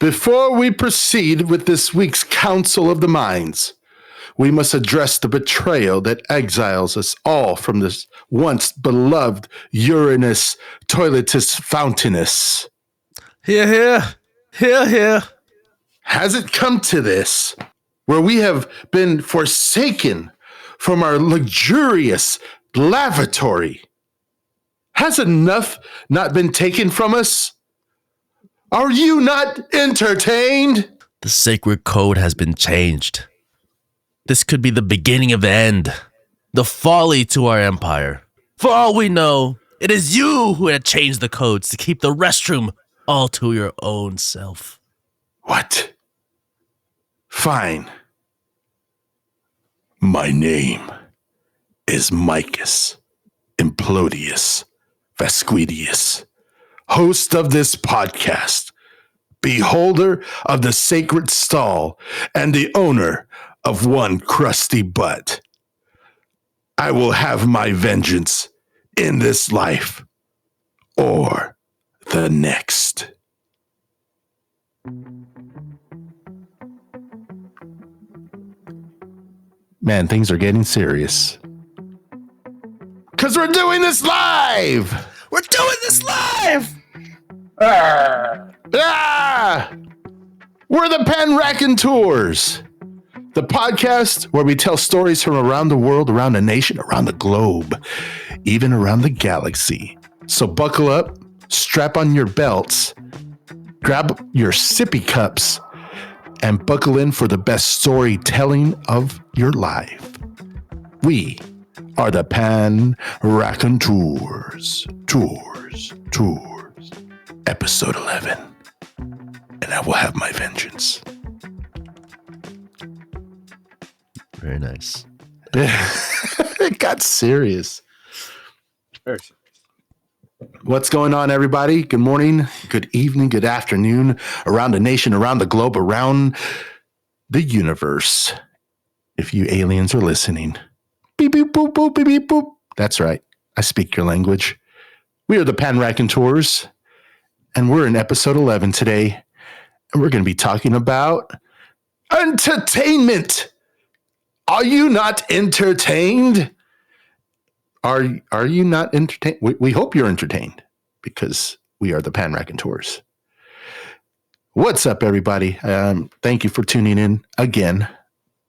Before we proceed with this week's Council of the Minds, we must address the betrayal that exiles us all from this once beloved Uranus toiletus fountainus. Hear, hear. Hear, hear. Has it come to this, where we have been forsaken from our luxurious lavatory? Has enough not been taken from us? Are you not entertained? The sacred code has been changed. This could be the beginning of the end. The folly to our empire. For all we know, it is you who had changed the codes to keep the restroom all to your own self. What? Fine. My name is Micus Implodius Vasquidius, host of this podcast, beholder of the sacred stall, and the owner of one crusty butt. I will have my vengeance in this life or the next. Man, things are getting serious. Because we're doing this live! We're doing this live! We're the PanRaconTeurs, the podcast where we tell stories from around the world, around the nation, around the globe, even around the galaxy. So buckle up, strap on your belts, grab your sippy cups, and buckle in for the best storytelling of your life. We are the PanRaconTeurs. Tours. Episode 11. And I will have my vengeance. Very nice. It got serious. What's going on, everybody? Good morning, good evening, good afternoon, around the nation, around the globe, around the universe. If you aliens are listening, beep, beep, boop, boop, beep, beep, boop. That's right. I speak your language. We are the PanRaconTeurs, and we're in episode 11 today, and we're going to be talking about entertainment. Are you not entertained? Are you not entertained? We hope you're entertained because we are the PanRaconTeurs. What's up, everybody? Thank you for tuning in again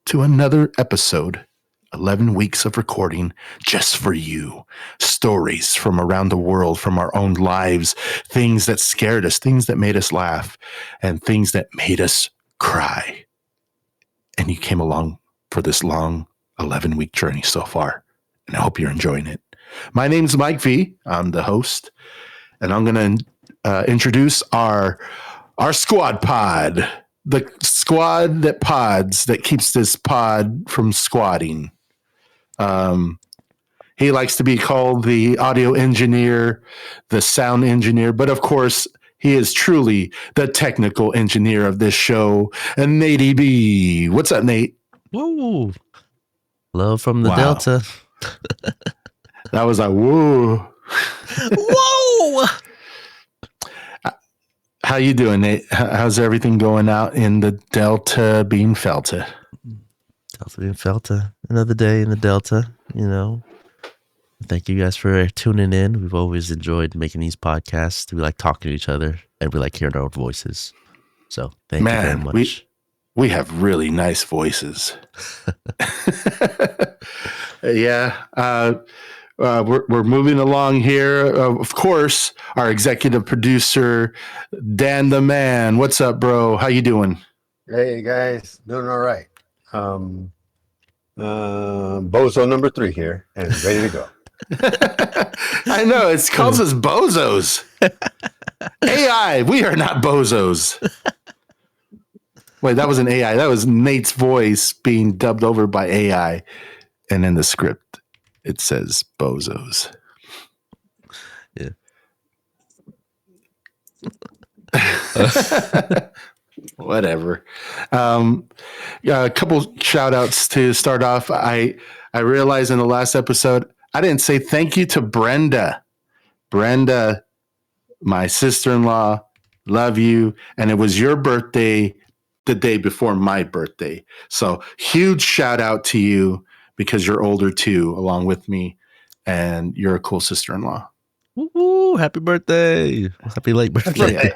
to another episode. 11 weeks of recording just for you. Stories from around the world, from our own lives, things that scared us, things that made us laugh, and things that made us cry. And you came along for this long 11-week journey so far. And I hope you're enjoying it. My name is Mike V. I'm the host. And I'm going to introduce our squad pod. The squad that pods, that keeps this pod from squatting. He likes to be called the audio engineer, the sound engineer. But of course, he is truly the technical engineer of this show. And Nate B. What's up, Nate? Woo. Love from the Delta. That was a woo. Whoa! How you doing, Nate? How's everything going out in the Delta being Felta? Delta being Felta. Another day in the Delta, you know. Thank you guys for tuning in. We've always enjoyed making these podcasts. We like talking to each other, and we like hearing our own voices. So thank you very much. We have really nice voices. Yeah. We're moving along here. Of course, our executive producer, Dan the Man. What's up, bro? How you doing? Hey, guys. Doing all right. Bozo number 3 here and ready to go. I know. It calls us bozos. AI. We are not bozos. Wait, that was an AI. That was Nate's voice being dubbed over by AI. And in the script, it says bozos. Yeah. Whatever. A couple shout outs to start off. I realized in the last episode, I didn't say thank you to Brenda. Brenda, my sister-in-law, Love you. And it was your birthday the day before my birthday. So huge shout out to you because you're older too, along with me. And you're a cool sister-in-law. Woo! Happy birthday! Happy late birthday! Yeah.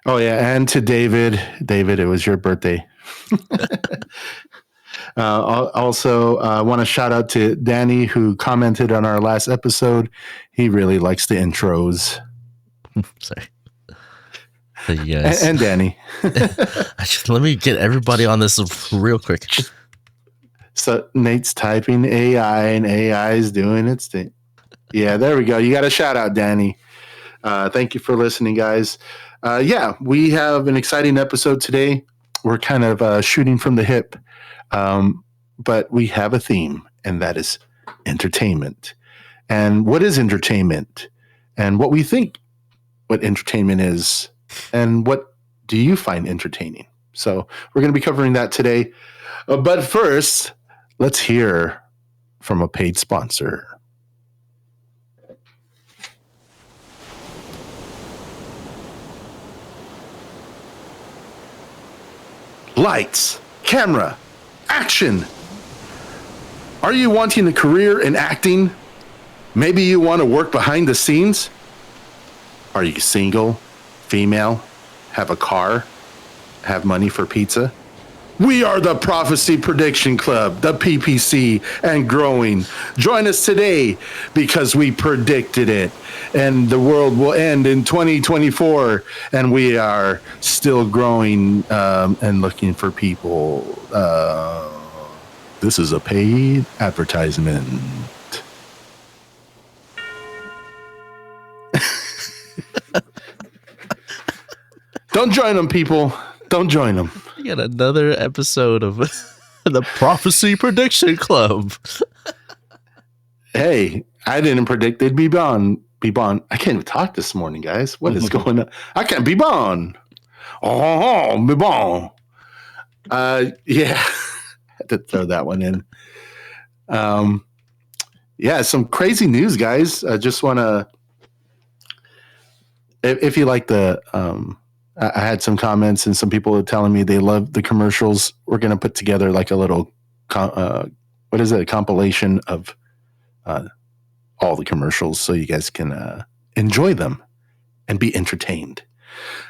Oh yeah, and to David, it was your birthday. Also, I want to shout out to Danny who commented on our last episode. He really likes the intros. Sorry. Thank you guys. And Danny. Let me get everybody on this real quick. So Nate's typing AI and AI is doing its thing. Yeah, there we go. You got a shout out, Danny. Thank you for listening, guys. We have an exciting episode today. We're kind of shooting from the hip, but we have a theme, and that is entertainment. And what is entertainment? And what we think what entertainment is, and what do you find entertaining? So we're going to be covering that today. But first, let's hear from a paid sponsor. Lights, camera, action. Are you wanting a career in acting? Maybe you want to work behind the scenes? Are you single, female, have a car, have money for pizza? We are the Prophecy Prediction Club, the PPC, and growing. Join us today because we predicted it. And the world will end in 2024. And we are still growing and looking for people. This is a paid advertisement. Don't join them, people. Don't join them. We got another episode of the Prophecy Prediction Club. Hey, I didn't predict they'd be born. I can't even talk this morning, guys. What is going on? I can't be born. Oh, be born. Yeah, had to throw that one in. Some crazy news, guys. I just want to, if you like the, I had some comments and some people are telling me they love the commercials. We're going to put together like a little, a compilation of all the commercials so you guys can enjoy them and be entertained.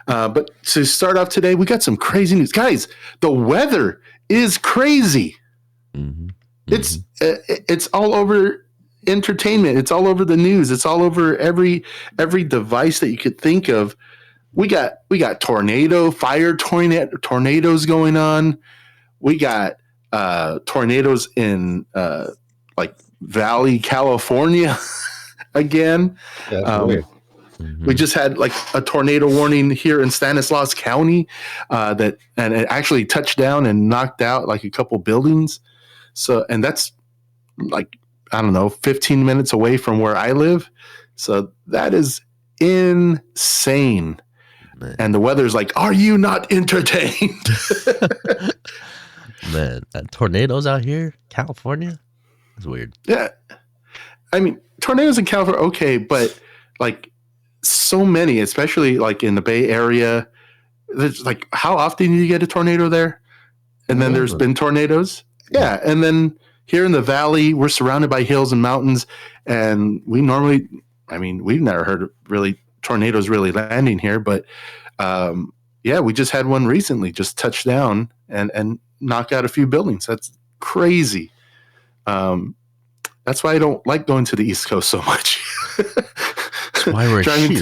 But to start off today, we got some crazy news. Guys, the weather is crazy. Mm-hmm. It's all over entertainment. It's all over the news. It's all over every device that you could think of. We got tornadoes going on. We got tornadoes in like Valley, California again. Weird. We just had like a tornado warning here in Stanislaus County and it actually touched down and knocked out like a couple buildings. So, and that's like, I don't know, 15 minutes away from where I live. So that is insane. Man. And the weather's like, are you not entertained? Man, tornadoes out here, California? It's weird. Yeah. I mean, tornadoes in California, okay, but like so many, especially like in the Bay Area, there's like, how often do you get a tornado there? And then there's been tornadoes. Yeah. And then here in the Valley, we're surrounded by hills and mountains. And we've never heard of really tornadoes really landing here, but we just had one recently just touch down and knock out a few buildings. That's crazy. That's why I don't like going to the East Coast so much. That's why we're driving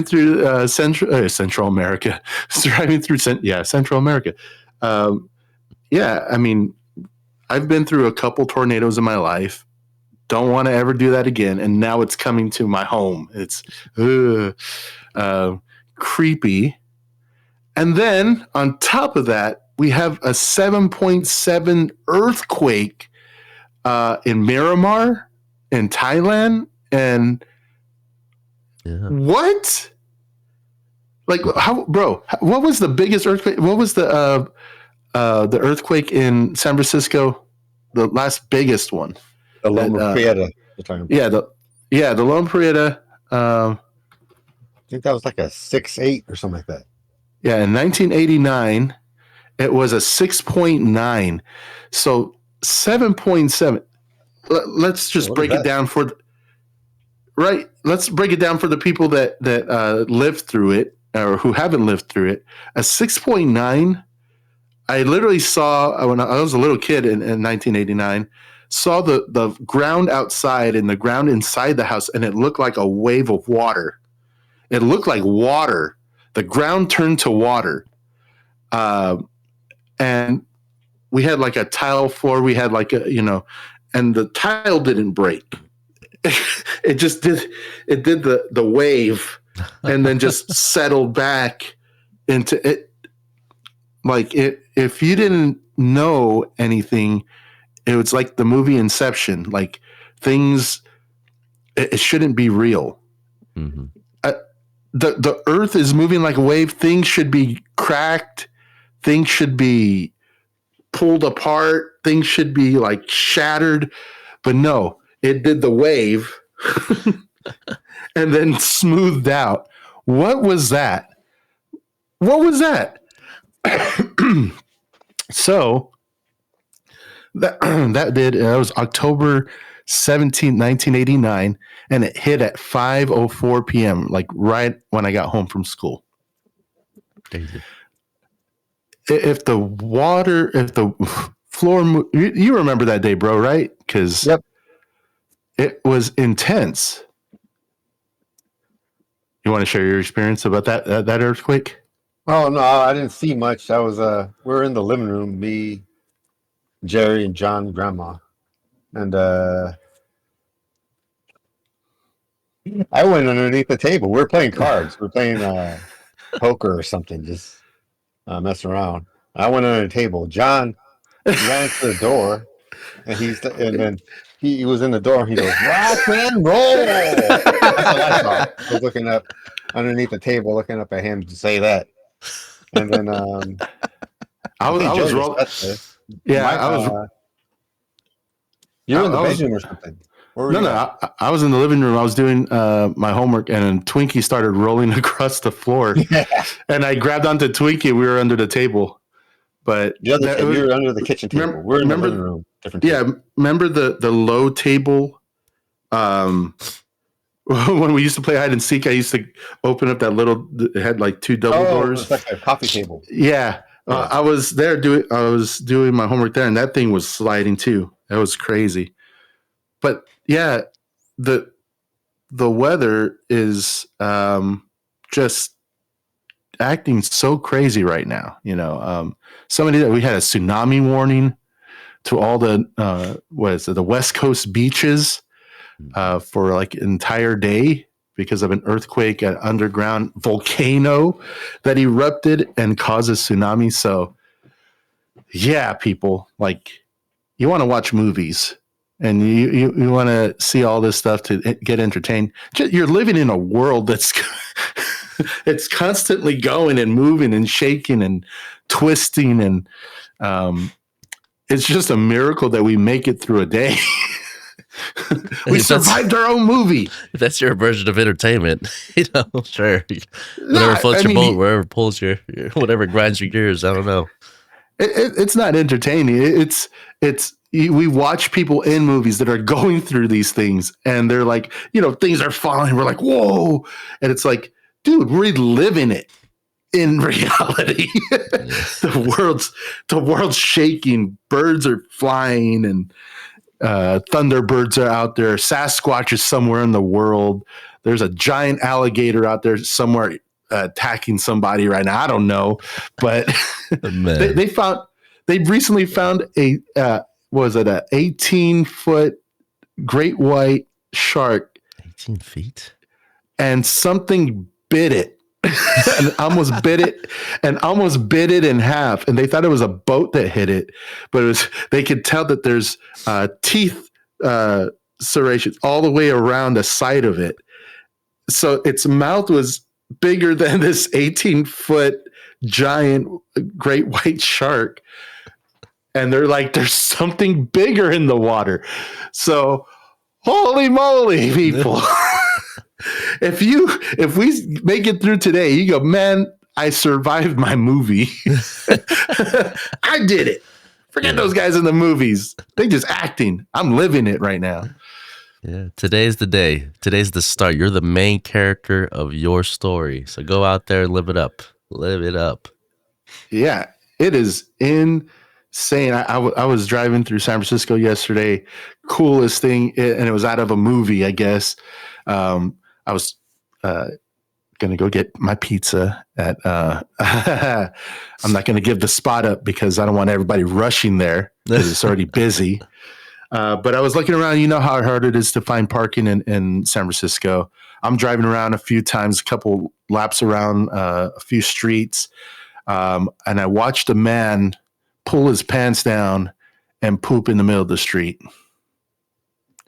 through Central America. Driving through Central America. I mean, I've been through a couple tornadoes in my life. Don't want to ever do that again. And now it's coming to my home. It's creepy. And then on top of that, we have a 7.7 earthquake in Myanmar, in Thailand. And what? Like, how, bro? What was the biggest earthquake? What was the earthquake in San Francisco? The last biggest one. The Loma Prieta. The Loma Prieta. think that was like a 6.8 or something like that. Yeah, in 1989, it was a 6.9. So 7.7. Let's just break it down for right. Let's break it down for the people that lived through it or who haven't lived through it. A 6.9. I literally saw when I was a little kid in 1989. Saw the ground outside and the ground inside the house, and it looked like a wave of water. It looked like water. The ground turned to water, and we had like a tile floor. We had like and the tile didn't break. It just did. It did the wave, and then just settled back into it. Like if you didn't know anything, it was like the movie Inception. Like things, it shouldn't be real. Mm-hmm. The Earth is moving like a wave. Things should be cracked. Things should be pulled apart. Things should be like shattered. But no, it did the wave and then smoothed out. What was that? What was that? So that was October 17th, 1989, and it hit at 5:04 p.m., like right when I got home from school. Crazy. If the floor, you remember that day, bro, right? Because Yep. It was intense. You want to share your experience about that earthquake? Oh no, I didn't see much. That was we were in the living room, me, Jerry, and John, Grandma, and I went underneath the table. We were playing cards. We were playing poker or something, just messing around. I went under the table. John ran to the door, and then he was in the door. And he goes, "Rock and roll." That's what I saw. I was looking up underneath the table, looking up at him to say that, and then I was rolling. Yeah, I was. You were in the bedroom or something. No. I was in the living room. I was doing my homework, and Twinkie started rolling across the floor. Yeah. And I grabbed onto Twinkie. We were under the table, but you were under the kitchen table. We're in the living room. Different table. Yeah, remember the low table? When we used to play hide and seek, I used to open up that little. It had like two double doors. It's like a coffee table. Yeah. I was there doing my homework there, and that thing was sliding too. That was crazy. But yeah, the weather is just acting so crazy right now. We had a tsunami warning to all the the West Coast beaches for like an entire day because of an earthquake, an underground volcano that erupted and causes tsunami. So yeah, people, like, you want to watch movies and you want to see all this stuff to get entertained. You're living in a world that's it's constantly going and moving and shaking and twisting, and it's just a miracle that we make it through a day. We survived our own movie. If that's your version of entertainment, sure. Whatever floats your boat, wherever pulls your whatever grinds your gears. I don't know. It's not entertaining. It's we watch people in movies that are going through these things, and they're like, things are falling. We're like, whoa, and it's like, dude, we're living it in reality. The world's shaking. Birds are flying, and thunderbirds are out there. Sasquatch is somewhere in the world. There's a giant alligator out there somewhere attacking somebody right now. I don't know, but they recently found a 18-foot great white shark. 18 feet? And something bit it. and almost bit it in half, and they thought it was a boat that hit it, but they could tell that there's teeth serrations all the way around the side of it, so its mouth was bigger than this 18-foot giant great white shark, and they're like, there's something bigger in the water. So holy moly, people. if we make it through today, you go, man, I survived my movie. I did it. Forget those guys in the movies. They just acting. I'm living it right now. Yeah, today's the day. Today's the start. You're the main character of your story. So go out there and live it up. Live it up. Yeah, it is insane. I was driving through San Francisco yesterday. Coolest thing, and it was out of a movie, I guess. I was going to go get my pizza at I'm not going to give the spot up because I don't want everybody rushing there because it's already busy. But I was looking around. You know how hard it is to find parking in San Francisco. I'm driving around a few times, a couple laps around a few streets, and I watched a man pull his pants down and poop in the middle of the street.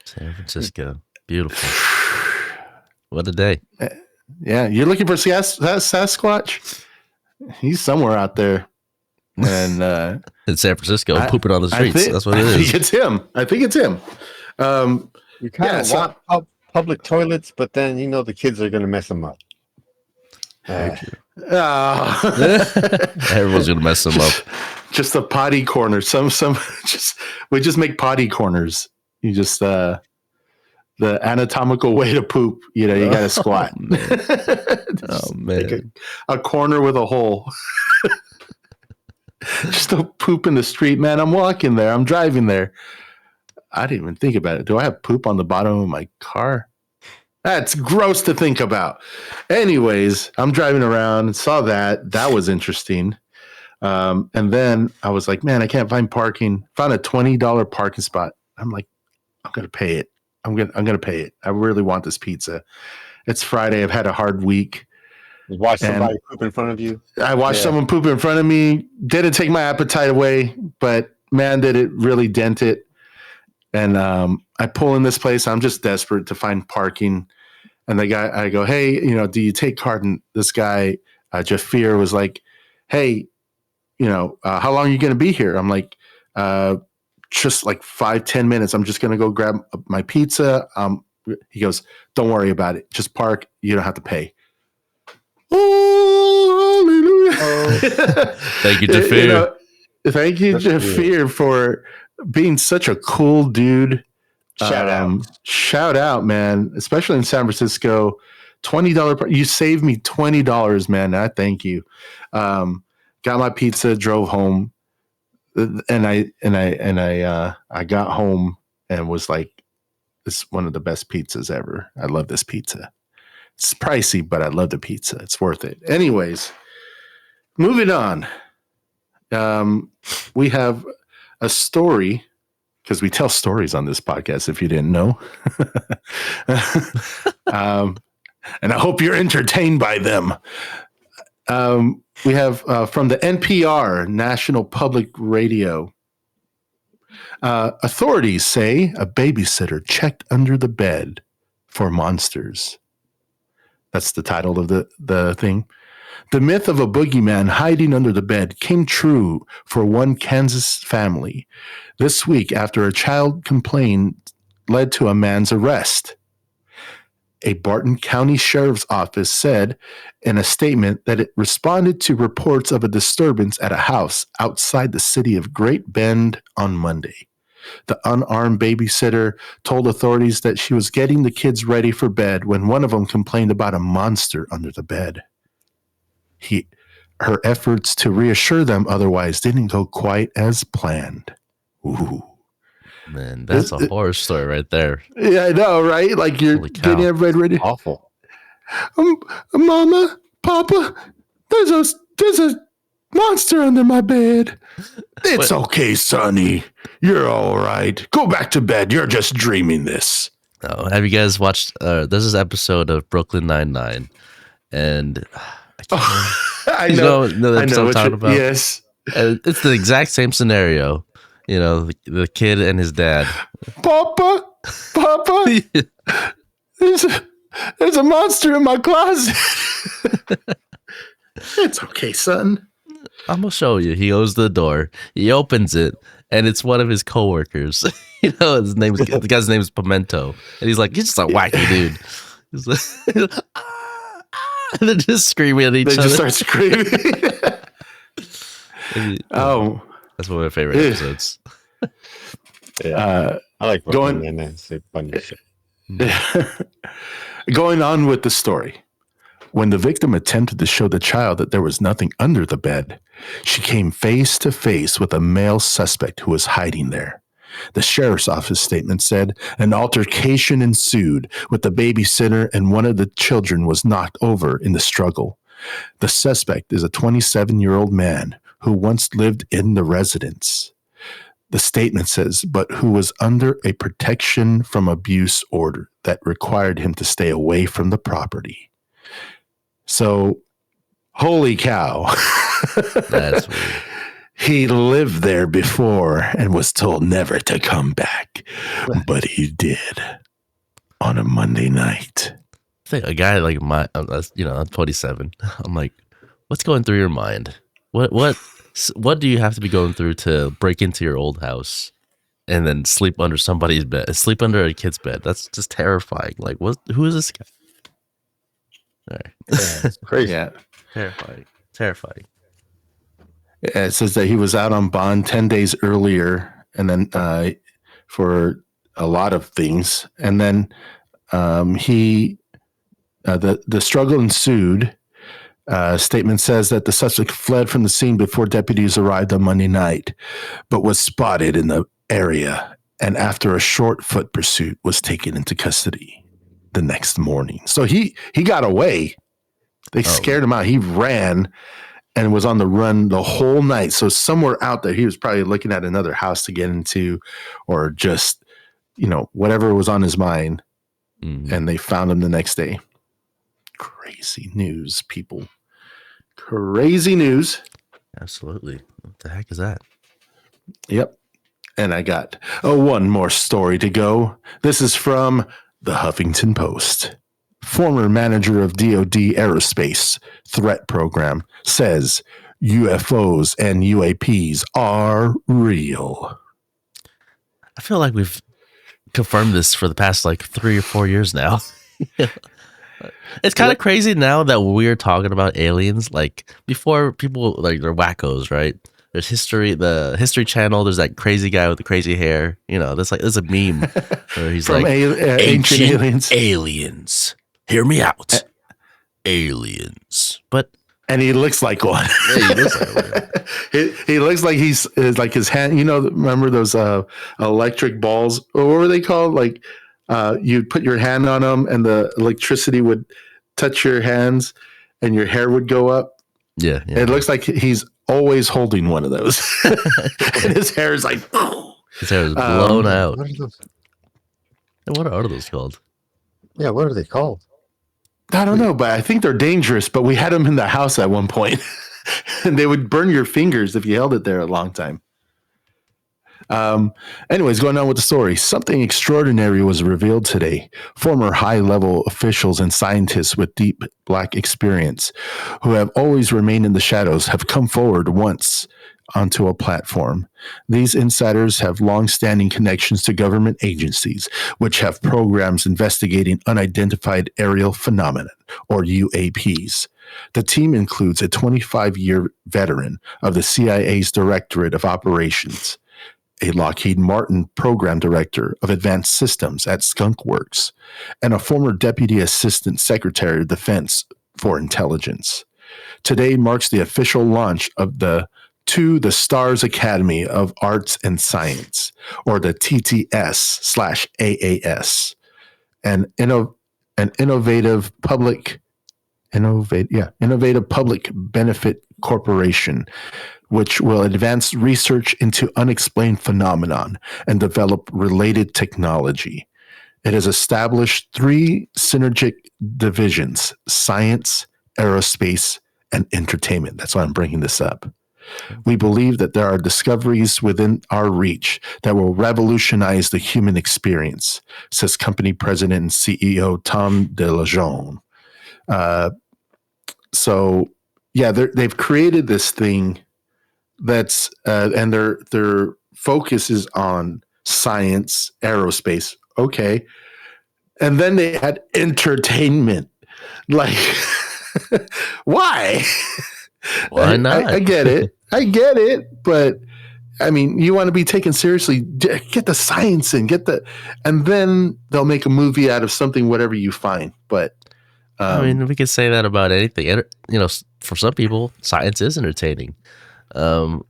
San Francisco. Beautiful. What a day. Yeah, you're looking for Sasquatch? He's somewhere out there. And in San Francisco, pooping on the streets. That's what it is. I think it's him. You kind of want public toilets, but then you know the kids are going to mess them up. Everyone's going to mess them up. Just a potty corner. We just make potty corners. You just the anatomical way to poop. You know, you got to squat. Oh man, a corner with a hole. Just a poop in the street, man. I'm walking there. I'm driving there. I didn't even think about it. Do I have poop on the bottom of my car? That's gross to think about. Anyways, I'm driving around and saw that. That was interesting. And then I was like, man, I can't find parking. Found a $20 parking spot. I'm like, I'm gonna pay it. I'm gonna pay it. I really want this pizza. It's Friday. I've had a hard week. Watch somebody poop in front of you. I watched someone poop in front of me. Didn't take my appetite away, but man, did it really dent it. And I pull in this place. I'm just desperate to find parking. And the guy, I go, hey, do you take card? And this guy, Jafir, was like, hey, how long are you going to be here? I'm like, just like 5-10 minutes. I'm just going to go grab my pizza. He goes, don't worry about it. Just park. You don't have to pay. Oh, hallelujah. Thank you, Jafir. Thank you, Jafir, for being such a cool dude. Shout out, man. Especially in San Francisco. $20. You saved me $20, man. I thank you. Got my pizza, drove home, and I got home and was like, this is one of the best pizzas ever. I love this pizza. It's pricey, but I love the pizza. It's worth it. Anyways, moving on. We have a story, because we tell stories on this podcast, if you didn't know. And I hope you're entertained by them. We have from the NPR, National Public Radio. Authorities say a babysitter checked under the bed for monsters. That's the title of the thing. The myth of a boogeyman hiding under the bed came true for one Kansas family this week after a child complaint led to a man's arrest. A Barton County Sheriff's Office said in a statement that it responded to reports of a disturbance at a house outside the city of Great Bend on Monday. The unarmed babysitter told authorities that she was getting the kids ready for bed when one of them complained about a monster under the bed. Her efforts to reassure them otherwise didn't go quite as planned. Ooh. Man, that's a horror story right there. Yeah, I know, right? Like you're getting everybody ready. Awful. Mama, Papa, there's a monster under my bed. It's okay, Sonny. You're all right. Go back to bed. You're just dreaming this. Oh, have you guys watched? There's this episode of Brooklyn Nine-Nine, and I know the episode I'm talking about. Yes, it's the exact same scenario. The kid and his dad. Papa, there's a monster in my closet. It's okay, son. I'm gonna show you. He goes to the door. He opens it, and it's one of his coworkers. The guy's name is Pimento, and he's just a wacky dude. It's like, ah, ah, and then just screaming at each They other. just start screaming. Oh, that's one of my favorite eh. episodes. Yeah. I like going- Brooklyn and it's funny shit. Going on with the story. When the victim attempted to show the child that there was nothing under the bed, she came face to face with a male suspect who was hiding there. The sheriff's office statement said an altercation ensued with the babysitter and one of the children was knocked over in the struggle. The suspect is a 27-year-old man who once lived in the residence. The statement says, but who was under a protection from abuse order that required him to stay away from the property. So, holy cow. That's weird. He lived there before and was told never to come back, but he did on a Monday night. I think a guy like my, I'm 27. I'm like, what's going through your mind? What do you have to be going through to break into your old house and then sleep under somebody's bed, sleep under a kid's bed? That's just terrifying. Like, who is this guy? All right. Yeah, it's crazy. Yeah. Terrifying. It says that he was out on bond 10 days earlier and then for a lot of things. And then the struggle ensued. Statement says that the suspect fled from the scene before deputies arrived on Monday night, but was spotted in the area and after a short foot pursuit was taken into custody the next morning. So he got away. They scared him out. He ran and was on the run the whole night. So somewhere out there, he was probably looking at another house to get into or just, whatever was on his mind. Mm-hmm. And they found him the next day. Crazy news, people. Crazy news. Absolutely. What the heck is that? Yep. And I got one more story to go. This is from the Huffington Post. Former manager of DoD Aerospace Threat Program says UFOs and UAPs are real. I feel like we've confirmed this for the past 3 or 4 years now. It's kind of crazy now that we're talking about aliens. Like before, people they're wackos, right? There's the History Channel. There's that crazy guy with the crazy hair. There's a meme where he's From like ancient aliens. Hear me out, aliens. And he looks like one. Yeah, he looks like one. He looks like he's like his hand. Remember those electric balls? Or what were they called? Like you'd put your hand on them, and the electricity would touch your hands, and your hair would go up. Yeah. It looks like he's always holding one of those, and his hair is like. His hair is blown out. What are those? And what are those called? Yeah, what are they called? I don't know, but I think they're dangerous. But we had them in the house at one point, and they would burn your fingers if you held it there a long time. Anyways, going on with the story, something extraordinary was revealed today. Former high-level officials and scientists with deep Black experience who have always remained in the shadows have come forward once onto a platform. These insiders have long-standing connections to government agencies, which have programs investigating unidentified aerial phenomena, or UAPs. The team includes a 25-year veteran of the CIA's Directorate of Operations, a Lockheed Martin program director of advanced systems at Skunk Works, and a former deputy assistant secretary of defense for intelligence. Today marks the official launch of the Stars Academy of Arts and Science, or the TTS/AAS, an innovative public benefit corporation, which will advance research into unexplained phenomenon and develop related technology. It has established 3 synergic divisions: science, aerospace, and entertainment. That's why I'm bringing this up. We believe that there are discoveries within our reach that will revolutionize the human experience, says company president and CEO Tom DeLejeune. They've created this thing that's and their focus is on science, aerospace. Okay, And then they had entertainment. Like, why? Why not? I get it. I get it. But I mean, you want to be taken seriously, get the science in, and then they'll make a movie out of something, whatever you find. But I mean, we could say that about anything. For some people, science is entertaining. We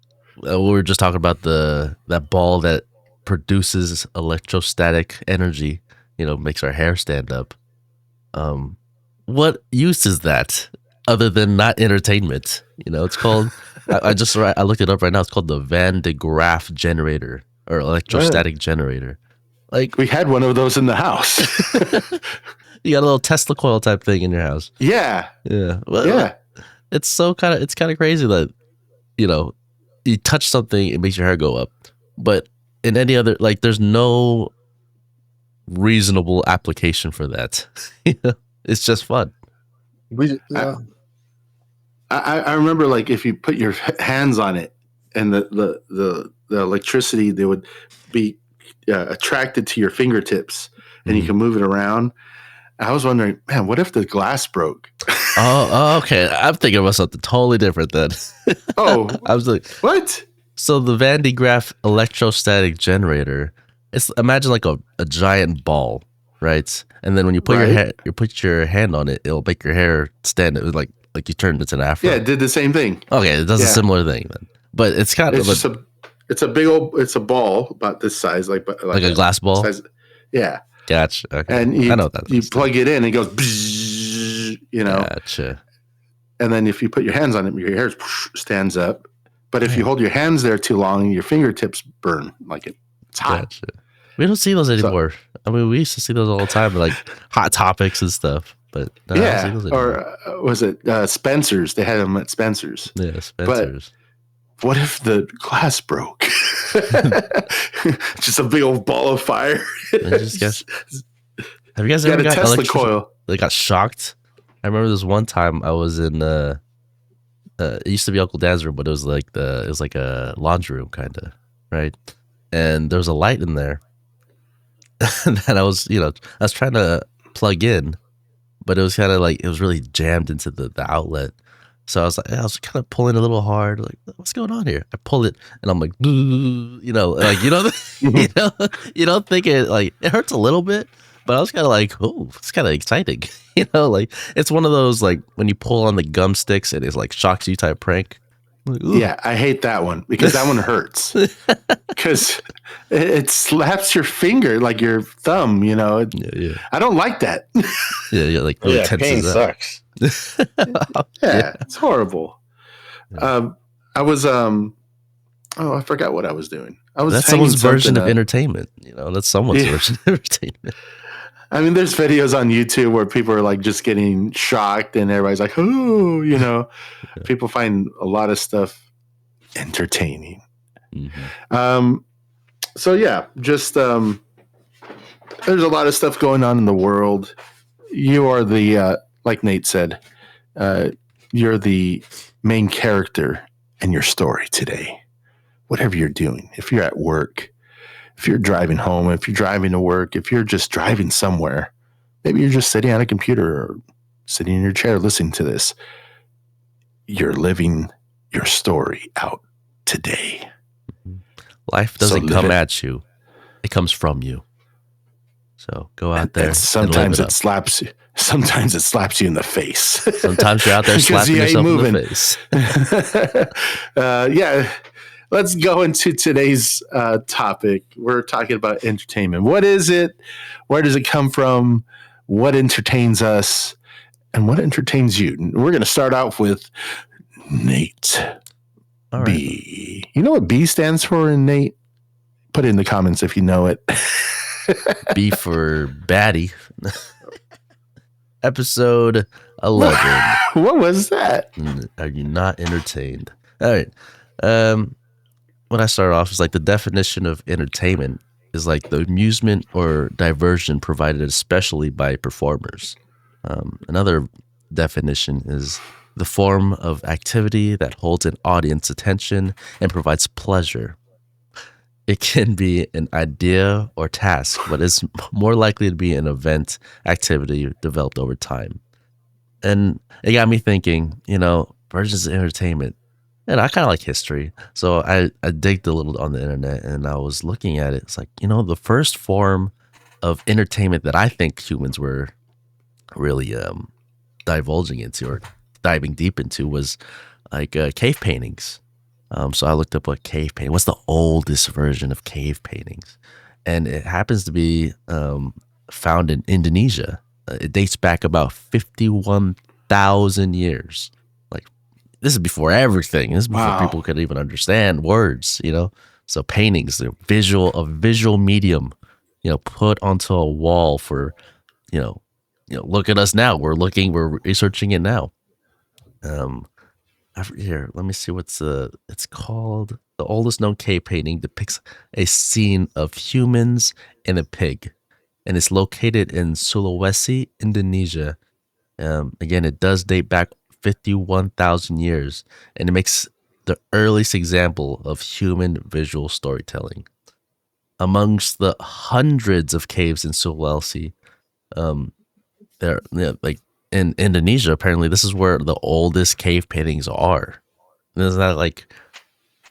were just talking about that ball that produces electrostatic energy. Makes our hair stand up. What use is that other than not entertainment? It's called. I looked it up right now. It's called the Van de Graaff generator or electrostatic generator. Like, we had one of those in the house. You got a little Tesla coil type thing in your house. Yeah. Well, yeah. It's kind of crazy that you touch something, it makes your hair go up. But in any other, like, there's no reasonable application for that. It's just fun. I remember, like, if you put your hands on it and the electricity, they would be attracted to your fingertips, and you can move it around. I was wondering, man, what if the glass broke? Oh, okay. I'm thinking about something totally different then. Oh, I was like, what? So the Van de Graaff electrostatic generator, imagine like a giant ball, right? And then when you put your hand on it, it'll make your hair stand like you turned it into an afro. Yeah, it did the same thing. Okay, it does a similar thing then, but it's kind of it's a ball about this size, like a glass ball. Size. Yeah. Gotcha. Okay. And I know that. You plug it in, and it goes, bzzz, Gotcha. And then if you put your hands on it, your hair stands up. But if you hold your hands there too long, your fingertips burn. Like it's hot. Gotcha. We don't see those anymore. I mean, we used to see those all the time, like Hot Topics and stuff. But I don't see those or was it Spencer's? They had them at Spencer's. Yeah, Spencer's. But what if the glass broke? Just a big old ball of fire. Have you guys ever got Tesla coil? They got shocked. I remember this one time I was in it used to be Uncle Dan's room, but it was like a laundry room kind of, right? And there was a light in there that I was trying to plug in, but it was kind of like it was really jammed into the outlet. So I was kind of pulling a little hard, like, what's going on here? I pull it, and I'm like, you don't think it, like, it hurts a little bit, but I was kind of like, oh, it's kind of exciting, like it's one of those, like, when you pull on the gum sticks and it's like shocks you type prank. Like, yeah, I hate that one because that one hurts because it slaps your finger, like your thumb. Yeah. I don't like that. Yeah, like really pain sucks. Yeah, it's horrible. I was I forgot what I was doing. That's someone's version of entertainment. That's someone's version of entertainment. I mean, there's videos on YouTube where people are like just getting shocked, and everybody's like, "Oh," People find a lot of stuff entertaining. Mm-hmm. So yeah, just there's a lot of stuff going on in the world. You are the like Nate said, you're the main character in your story today. Whatever you're doing, if you're at work, if you're driving home, if you're driving to work, if you're just driving somewhere, maybe you're just sitting on a computer or sitting in your chair listening to this, you're living your story out today. Life doesn't come at you. It comes from you. So go out there. Sometimes it slaps you. Sometimes it slaps you in the face. Sometimes you're out there slapping yourself in the face. Yeah. Let's go into today's topic. We're talking about entertainment. What is it? Where does it come from? What entertains us? And what entertains you? We're going to start off with Nate. All right. B. You know what B stands for, Nate? Put it in the comments if you know it. B for baddie. Episode 11. What was that? Are you not entertained? All right. When I start off, it's like the definition of entertainment is like the amusement or diversion provided especially by performers. Another definition is the form of activity that holds an audience attention and provides pleasure. It can be an idea or task, but it's more likely to be an event, activity developed over time. And it got me thinking, versions of entertainment. And I kind of like history. So I digged a little on the internet and I was looking at it. It's like, the first form of entertainment that I think humans were really divulging into or diving deep into was like cave paintings. So I looked up what cave painting. What's the oldest version of cave paintings? And it happens to be found in Indonesia. It dates back about 51,000 years. Like this is before everything. This is before people could even understand words. So paintings, a visual medium, put onto a wall for, look at us now. We're researching it now. Here, let me see it's called. The oldest known cave painting depicts a scene of humans and a pig, and it's located in Sulawesi, Indonesia. Again, it does date back 51,000 years, and it makes the earliest example of human visual storytelling. Amongst the hundreds of caves in Sulawesi, like in Indonesia, apparently this is where the oldest cave paintings are. Isn't that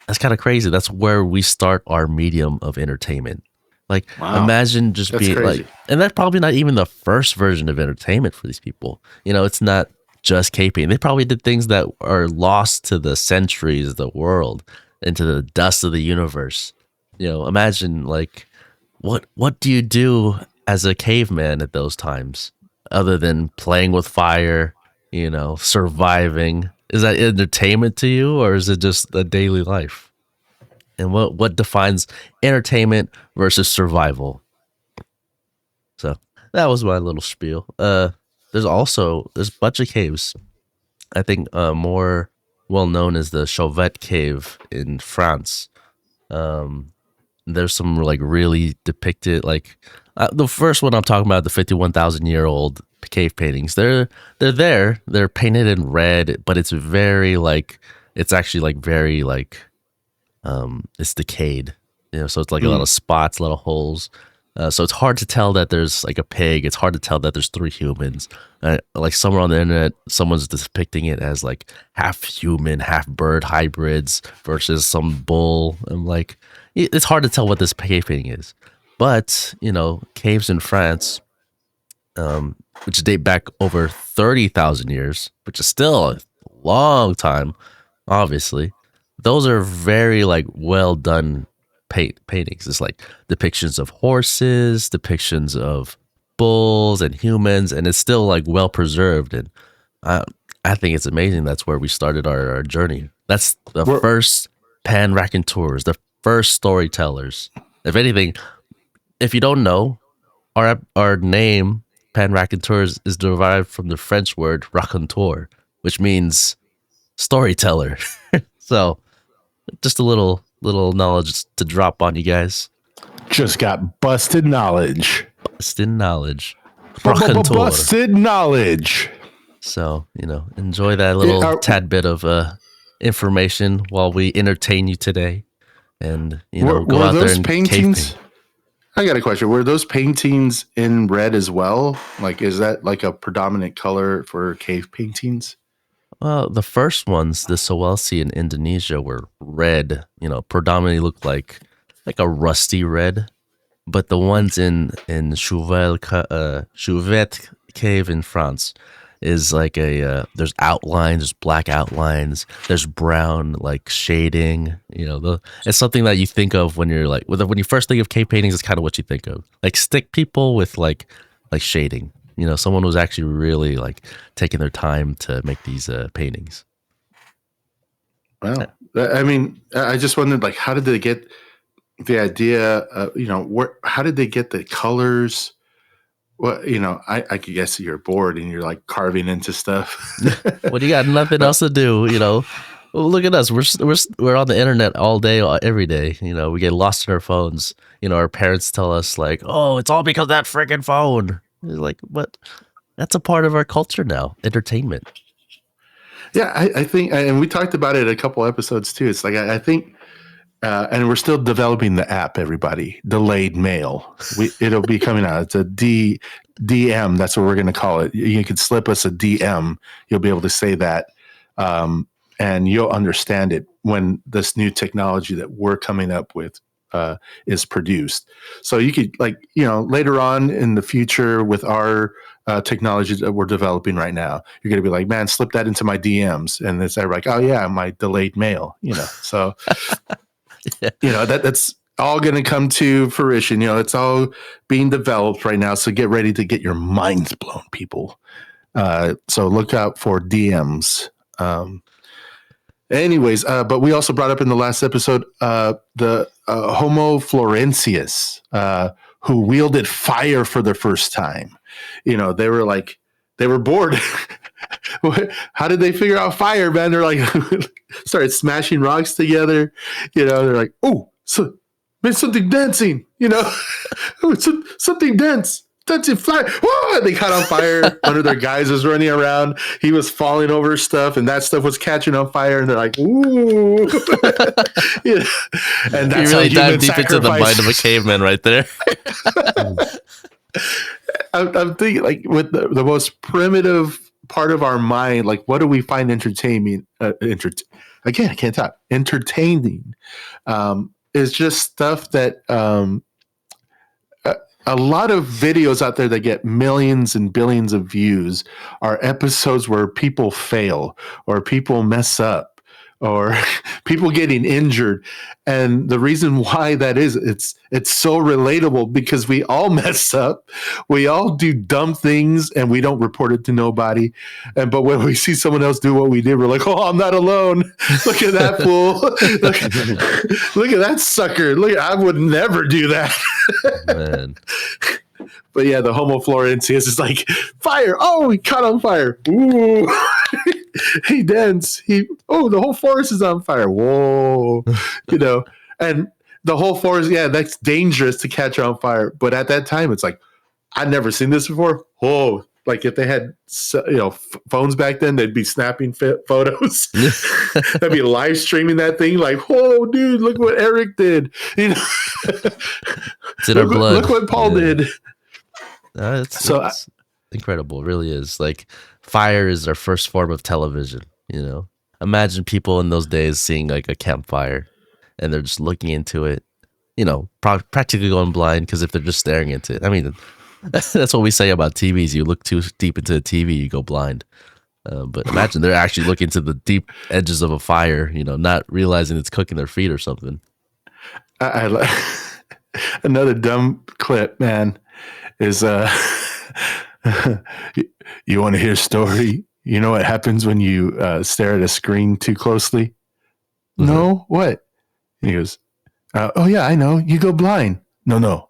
that's kind of crazy? That's where we start our medium of entertainment. Like, imagine just being crazy. And that's probably not even the first version of entertainment for these people. It's not just cave painting. They probably did things that are lost to the centuries of the world, into the dust of the universe. Imagine what do you do as a caveman at those times? Other than playing with fire, surviving. Is that entertainment to you, or is it just a daily life? And what defines entertainment versus survival? So that was my little spiel. There's a bunch of caves. I think more well known is the Chauvet Cave in France. There's some really depicted the first one I'm talking about, the 51,000-year-old cave paintings. They're there. They're painted in red, but it's very it's actually very it's decayed. So it's a lot of spots, a lot of holes. So it's hard to tell that there's a pig. It's hard to tell that there's three humans. Somewhere on the internet, someone's depicting it as half human, half bird hybrids versus some bull. I'm it's hard to tell what this cave painting is. But, caves in France, which date back over 30,000 years, which is still a long time, obviously. Those are very well done paintings. It's depictions of horses, depictions of bulls and humans, and it's still well preserved. And I think it's amazing. That's where we started our journey. That's the first PanRaconTeurs, the first storytellers. If anything, if you don't know, our name PanRaconTeurs is derived from the French word raconteur, which means storyteller. So, just a little knowledge to drop on you guys. Just got busted knowledge. Busted knowledge. Busted knowledge. So, enjoy that little tad bit of information while we entertain you today. And, go out there and paintings. I got a question. Were those paintings in red as well? Is that a predominant color for cave paintings? Well, the first ones, the Sulawesi in Indonesia, were red. Predominantly looked like a rusty red. But the ones in Chauvet Cave in France is there's outlines, there's black outlines, there's brown shading. It's something that you think of when you're when you first think of cave paintings. It's kind of what you think of, stick people with shading. Someone was actually really taking their time to make these paintings. Wow. I mean, I just wondered how did they get the idea? How did they get the colors? Well, I could guess you're bored and you're carving into stuff. Well, you got nothing else to do, Well, look at us. We're on the internet all day, every day. We get lost in our phones. Our parents tell us oh, it's all because of that freaking phone. It's but that's a part of our culture now, entertainment. Yeah, I think, and we talked about it a couple episodes too. It's I think And we're still developing the app, everybody. Delayed mail. It'll be coming out. It's a DM. That's what we're going to call it. You can slip us a DM. You'll be able to say that. And you'll understand it when this new technology that we're coming up with is produced. So you could, like, later on in the future with our technology that we're developing right now, you're going to be like, man, slip that into my DMs. And it's like, oh yeah, my delayed mail, so that's all going to come to fruition. It's all being developed right now. So get ready to get your minds blown, people. So look out for DMs. Anyways, but we also brought up in the last episode the Homo floresiensis, who wielded fire for the first time. They were bored. How did they figure out fire, man? They're like, started smashing rocks together. They're like, oh, so there's something dancing. Something dance. Dancing fire. Whoa! They caught on fire. One of their guys was running around. He was falling over stuff, and that stuff was catching on fire. And they're like, ooh. And that's you really how dive deep into the mind of a caveman right there. I'm thinking, like, with the most primitive part of our mind, like, what do we find entertaining? Again, I can't talk. Entertaining is just stuff that a lot of videos out there that get millions and billions of views are episodes where people fail or people mess up or people getting injured. And the reason why that is, it's so relatable because we all mess up. We all do dumb things and we don't report it to nobody. But when we see someone else do what we did, we're like, oh, I'm not alone. Look at that fool. Look at that sucker. I would never do that. Man. But yeah, the Homo floresiensis is like, fire. Oh, he caught on fire. Ooh. He danced. The whole forest is on fire. Whoa. And the whole forest, yeah, that's dangerous to catch on fire. But at that time, it's like, I'd never seen this before. Whoa. Like if they had, phones back then, they'd be snapping photos. They'd be live streaming that thing. Like, oh, dude, look what Eric did. It's in our blood. Look what Paul did. It's incredible. It really is. Like, fire is our first form of television. Imagine people in those days seeing like a campfire, and they're just looking into it. Practically going blind because if they're just staring into it. I mean, that's what we say about TVs. You look too deep into the TV, you go blind. But imagine they're actually looking to the deep edges of a fire. Not realizing it's cooking their feet or something. Another dumb clip, man, is you want to hear a story? You know what happens when you stare at a screen too closely? Mm-hmm. No, what? And he goes, oh yeah, I know. You go blind. No.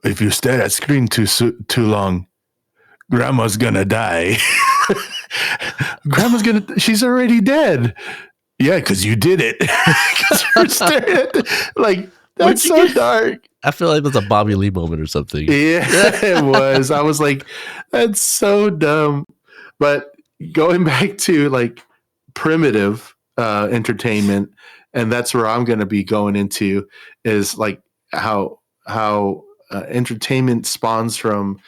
If you stare at screen too long, grandma's gonna die. She's already dead. Yeah, because you did it. Because you're staring at like, that's so dark. I feel like that's a Bobby Lee moment or something. Yeah, it was. I was like, that's so dumb. But going back to like primitive entertainment, and that's where I'm going to be going into, is like how entertainment spawns from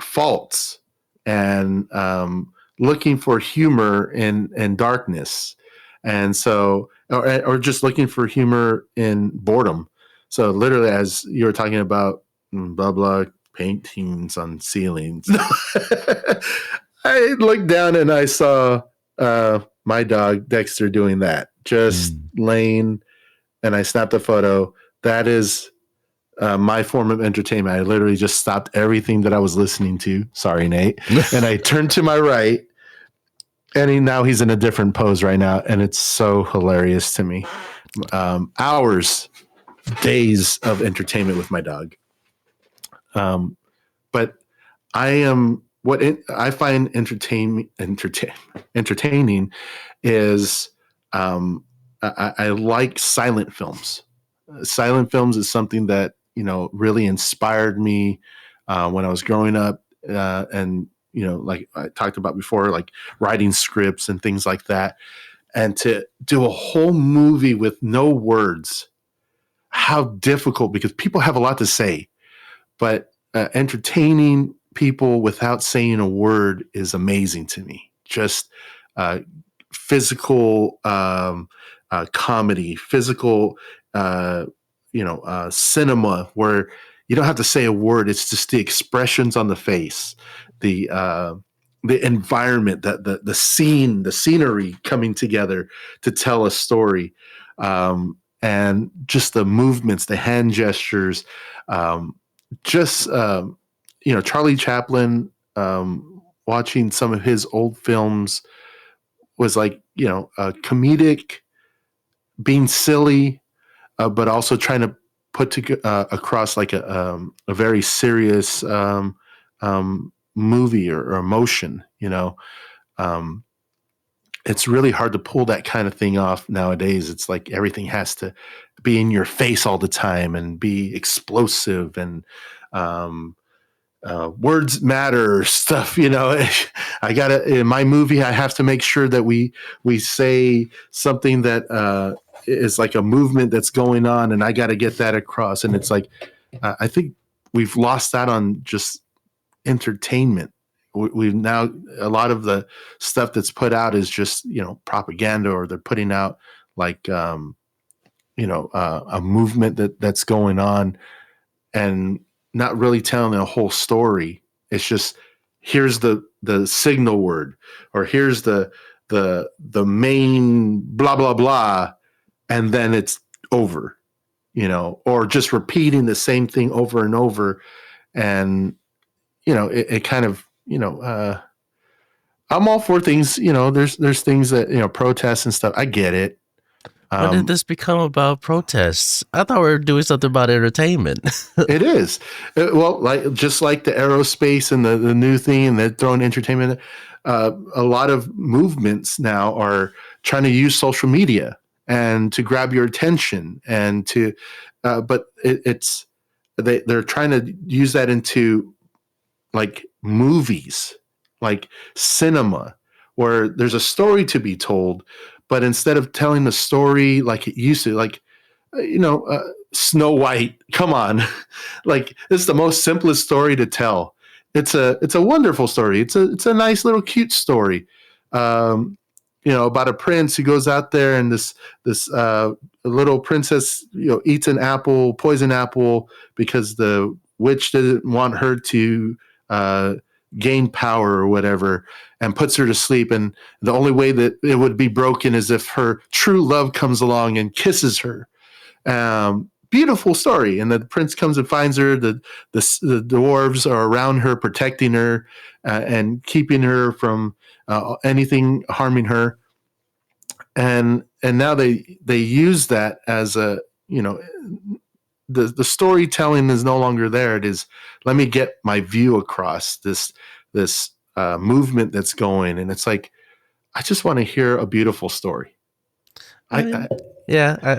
faults and looking for humor in darkness, and so or just looking for humor in boredom. So literally, as you were talking about blah blah paintings on ceilings, I looked down and I saw my dog Dexter doing that, just laying, and I snapped a photo. That is my form of entertainment. I literally just stopped everything that I was listening to. Sorry, Nate. And I turned to my right, and now he's in a different pose right now, and it's so hilarious to me. Hours, days of entertainment with my dog. But I find entertaining is I like silent films. Silent films is something that really inspired me when I was growing up, and like I talked about before, like writing scripts and things like that. and to do a whole movie with no words, how difficult, because people have a lot to say, but entertaining people without saying a word is amazing to me. Just physical comedy, physical, cinema where you don't have to say a word. It's just the expressions on the face, the environment, the scene, the scenery coming together to tell a story, and just the movements, the hand gestures, just Charlie Chaplin. Watching some of his old films was like comedic, being silly, but also trying to put across like a very serious movie or emotion. It's really hard to pull that kind of thing off nowadays. It's like everything has to be in your face all the time and be explosive and words matter stuff. I gotta, in my movie, I have to make sure that we say something that is like a movement that's going on, and I got to get that across. And it's like I think we've lost that on just entertainment. We've now, a lot of the stuff that's put out is just propaganda, or they're putting out like a movement that's going on, and not really telling a whole story. It's just, here's the signal word, or here's the main blah blah blah, and then it's over, or just repeating the same thing over and over. And it kind of, I'm all for things, there's things that, protests and stuff. I get it. When did this become about protests? I thought we were doing something about entertainment. It is. Well, just like the aerospace and the new thing, and they're throwing entertainment. A lot of movements now are trying to use social media and to grab your attention, and to, but they're trying to use that into like movies, like cinema, where there's a story to be told, but instead of telling the story like it used to, like Snow White, come on, like it's the most simplest story to tell. It's a wonderful story. It's a nice little cute story, about a prince who goes out there, and this little princess eats an apple, poison apple, because the witch didn't want her to gain power or whatever, and puts her to sleep. And the only way that it would be broken is if her true love comes along and kisses her. Beautiful story. And the prince comes and finds her. The dwarves are around her, protecting her and keeping her from anything harming her. And now they use that as a, the storytelling is no longer there. It is, let me get my view across this movement that's going. And it's like, I just want to hear a beautiful story. I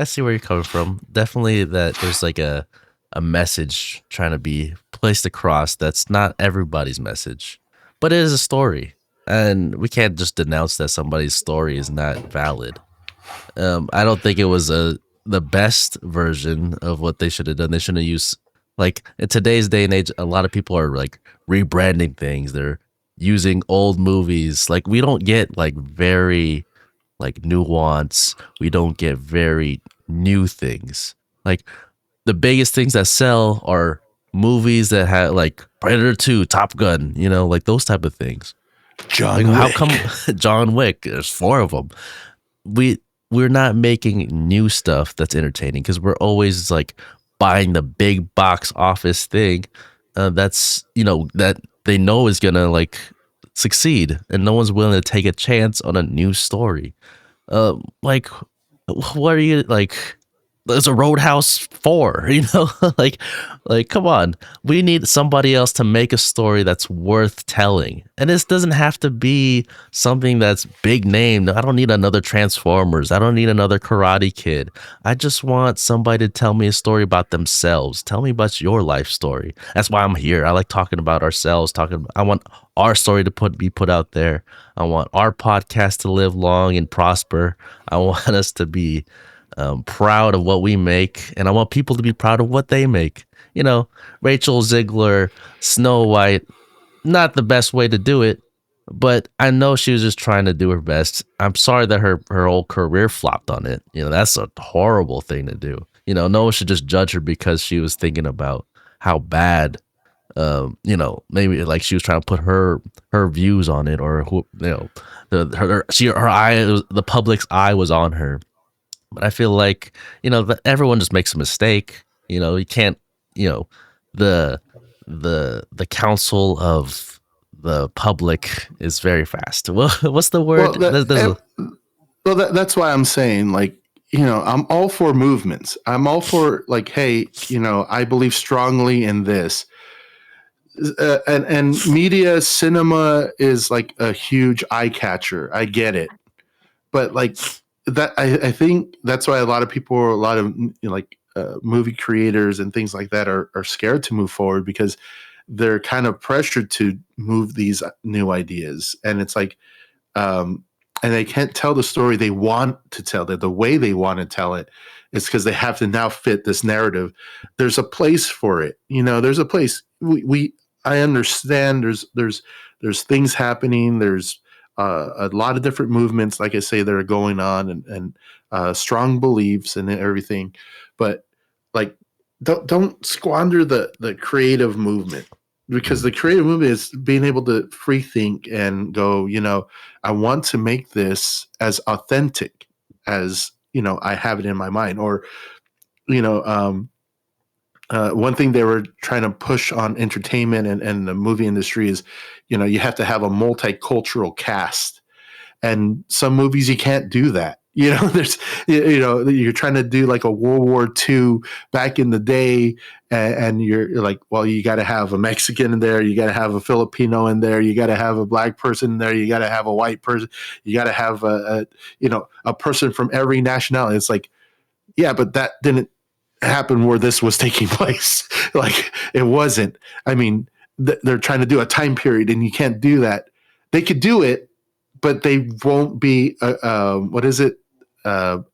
see where you're coming from. Definitely that there's like a message trying to be placed across that's not everybody's message, but it is a story. And we can't just denounce that somebody's story is not valid. I don't think it was the best version of what they should have done. They shouldn't have used, like, in today's day and age, a lot of people are like rebranding things. They're using old movies. Like, we don't get like very like nuance. We don't get very new things. Like, the biggest things that sell are movies that have like Predator 2, Top Gun, like those type of things. John Wick. How come John Wick? There's 4 of them. We're not making new stuff that's entertaining because we're always like buying the big box office thing that's that they know is gonna like succeed, and no one's willing to take a chance on a new story. Like, what are you like? there's a Roadhouse 4, like come on. We need somebody else to make a story that's worth telling. And this doesn't have to be something that's big named. I don't need another Transformers. I don't need another Karate Kid. I just want somebody to tell me a story about themselves. Tell me about your life story. That's why I'm here. I like talking about ourselves, I want our story to be put out there. I want our podcast to live long and prosper. I want us to be proud of what we make, and I want people to be proud of what they make. Rachel Ziegler, Snow White, not the best way to do it, but I know she was just trying to do her best. I'm sorry that her whole career flopped on it. That's a horrible thing to do. No one should just judge her because she was thinking about how bad maybe like she was trying to put her views on it, or the public's eye was on her. But I feel like, that everyone just makes a mistake. You can't, the counsel of the public is very fast. Well, what's the word? That's why I'm saying, like, I'm all for movements. I'm all for, like, hey, I believe strongly in this. And media, cinema is like a huge eye catcher. I get it. But like that, I think that's why a lot of people, a lot of movie creators and things like that are scared to move forward, because they're kind of pressured to move these new ideas. And it's like, and they can't tell the story they want to tell, the way they want to tell it. It's because they have to now fit this narrative. There's a place for it. There's a place. I understand there's things happening. There's a lot of different movements, like I say, that are going on, and strong beliefs and everything. But like, don't squander the creative movement, because the creative movement is being able to free think and go, I want to make this as authentic as, I have it in my mind. Or, one thing they were trying to push on entertainment and the movie industry is, you have to have a multicultural cast. And some movies you can't do that. There's, you're trying to do like a World War II back in the day, and you're like, well, you got to have a Mexican in there, you got to have a Filipino in there, you got to have a black person in there, you got to have a white person, you got to have a person from every nationality. It's like, yeah, but that didn't happen where this was taking place. Like, it wasn't. I mean, they're trying to do a time period, and you can't do that. They could do it, but they won't be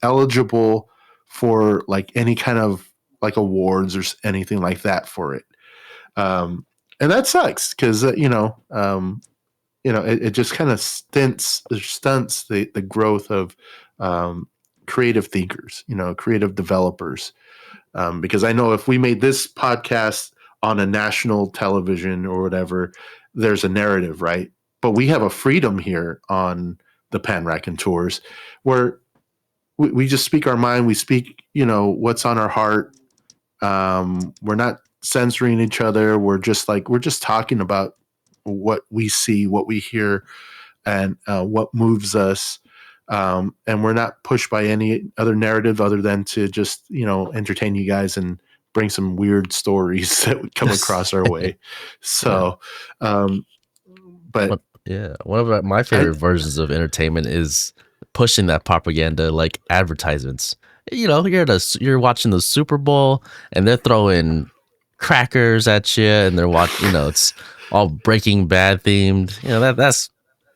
eligible for like any kind of like awards or anything like that for it. And that sucks, because it just kind of stunts the growth of creative thinkers, creative developers. Because I know if we made this podcast on a national television or whatever, there's a narrative, right? But we have a freedom here on the PanRaconTeurs where we just speak our mind. We speak, what's on our heart. We're not censoring each other. We're just talking about what we see, what we hear, and what moves us. And we're not pushed by any other narrative other than to just, entertain you guys and bring some weird stories that would come across our way. So, but one of my favorite versions of entertainment is pushing that propaganda, like advertisements. You're watching the Super Bowl, and they're throwing crackers at you, and they're watching. It's all Breaking Bad themed. That's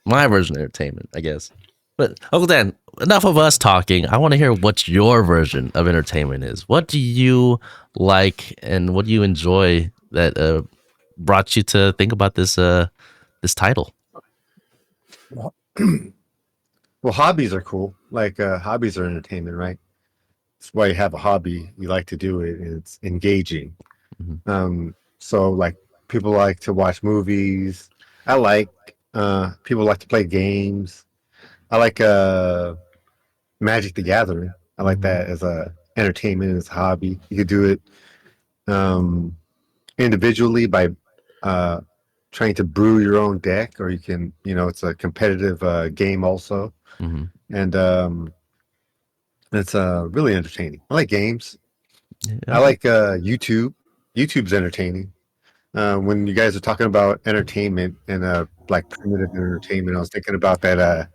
my version of entertainment, I guess. But Uncle Dan, enough of us talking. I want to hear what your version of entertainment is. What do you like, and what do you enjoy that brought you to think about this title? Well, hobbies are cool. Like hobbies are entertainment, right? That's why you have a hobby. You like to do it, and it's engaging. Mm-hmm. So like people like to watch movies. I like people like to play games. I like Magic the Gathering. I like that as a entertainment, as a hobby. You could do it individually by trying to brew your own deck, or you can, it's a competitive game also. Mm-hmm. And It's really entertaining. I like games. Yeah. I like YouTube. YouTube's entertaining. When you guys are talking about entertainment and like primitive entertainment, I was thinking about that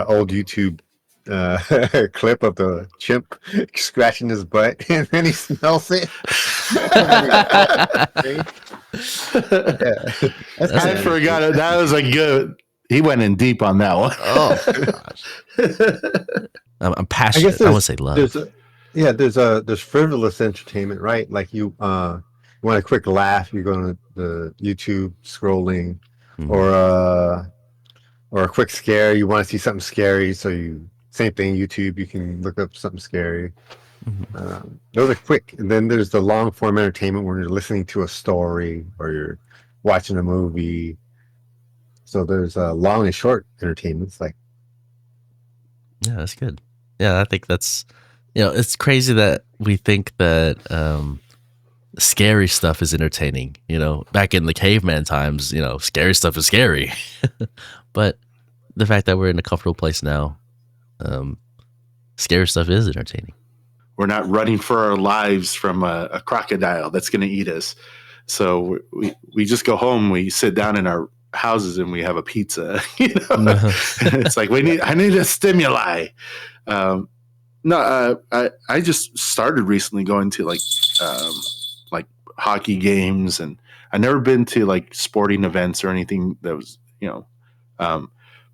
old YouTube clip of the chimp scratching his butt and then he smells it. And then he- yeah, that's That's kind I of forgot it. That was a good. He went in deep on that one. Oh gosh, I'm I guess passionate. I would say love. there's frivolous entertainment, right? Like you want a quick laugh, you go to the YouTube scrolling, or Mhm. uh or a quick scare. You want to see something scary, so you same thing. YouTube, you can look up something scary. Mhm. Those are quick, and then there's the long form entertainment where you're listening to a story or you're watching a movie. So there's long and short entertainments. Like Yeah, that's good. Yeah, I think that's it's crazy that we think that scary stuff is entertaining. Back in the caveman times, scary stuff is scary. But the fact that we're in a comfortable place now, um, scary stuff is entertaining. We're not running for our lives from a crocodile that's going to eat us. So we just go home. We sit down in our houses and we have a pizza. It's like I need a stimuli. No, I just started recently going to like hockey games, and I never been to like sporting events or anything that was